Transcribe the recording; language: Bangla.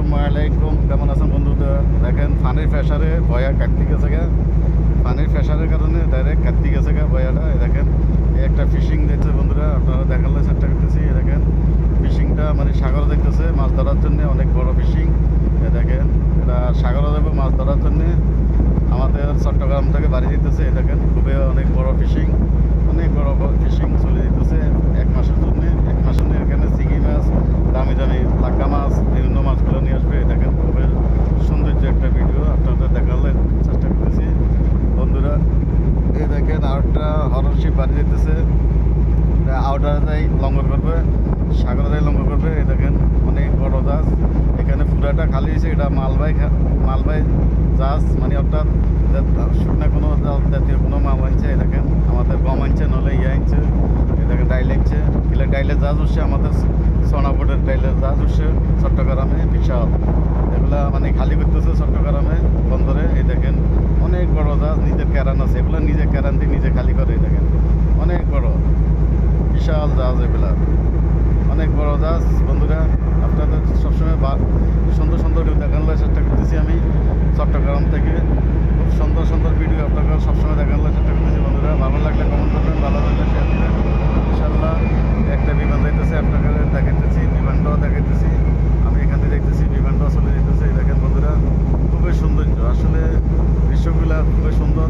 আসসালামু আলাইকুম, কেমন আছেন বন্ধুরা? দেখেন পানির প্রেশারে বয়া কাটতে গেছে গা, পানির প্রেশারের কারণে ডাইরেক্ট কাটতে গেছে গা বয়াটা। দেখেন এই একটা ফিশিং দেখছে বন্ধুরা, আপনারা দেখালে চেষ্টা করতেছি। দেখেন ফিশিংটা মানে সাগরে দেখতেছে মাছ ধরার জন্য, অনেক বড় ফিশিং। দেখেন এটা সাগরে যাবে মাছ ধরার জন্যে, আমাদের চট্টগ্রাম থেকে বাড়ি দিতেছে। দেখেন খুবই অনেক বড় ফিশিং, অনেক বড় ফিশিং চলে দিতেছে এক মাসের জন্য। এক মাসের জন্য এখানে চিংড়ি মাছ, দামি দামি লাক্কা মাছ, বিভিন্ন মাছগুলো নিয়ে আসবে। দেখেন খুবই সৌন্দর্য একটা ভিডিও আপনাদের দেখালে চেষ্টা করতেছি বন্ধুরা। এই দেখেন আরেকটা হরর শিপ বাড়ি দিতেছে, আউটারে যাই লঙ্গর করবে, সাগরে যাই লঙ্গর করবে। এই দেখেন অনেক বড় জাহাজ, এখানে পুরাটা খালি হয়েছে। এটা মালবাই জাহাজ, মানে অর্থাৎ শুকনা কোনো জাতীয় কোনো মাল আনছে। এই দেখেন আমাদের গম আনছে, নলে ইয়ে আনছে। এই দেখেন ডাইল আনছে, এগুলো ডাইলের জাহাজ উঠছে, আমাদের সোনাপুরের ডাইলের জাহাজ উঠছে চট্টগ্রামে বিশাল। এগুলা মানে খালি করতেছে চট্টগ্রামে বন্দরে। এই দেখেন অনেক বড় জাহাজ, নিজের ক্যারান আছে, এগুলো নিজে ক্যারান দিয়ে নিজে খালি করে। এই দেখেন অনেক বড় বিশাল জাহাজ, এগুলা অনেক বড় জাহাজ বন্ধুরা। আপনাদের সবসময় সুন্দর সুন্দর ভিডিও দেখানোর চেষ্টা করতেছি আমি চট্টগ্রাম থেকে। খুব সুন্দর সুন্দর ভিডিও আপনাকে সবসময় দেখানোর চেষ্টা করতেছি বন্ধুরা। ভালো লাগলে কমেন্ট করবেন, ভালো লাগলে শেয়ার করবেন। ইনশাল্লাহ একটা বিমান যাইতেছে, আপনাকে দেখাইতেছি, বিমানটাও দেখাইতেছি। আমি এখান থেকে দেখতেছি বিমানটাও চলে যেতেছে। এই দেখেন বন্ধুরা খুবই সৌন্দর্য, আসলে দৃশ্যগুলা খুবই সুন্দর।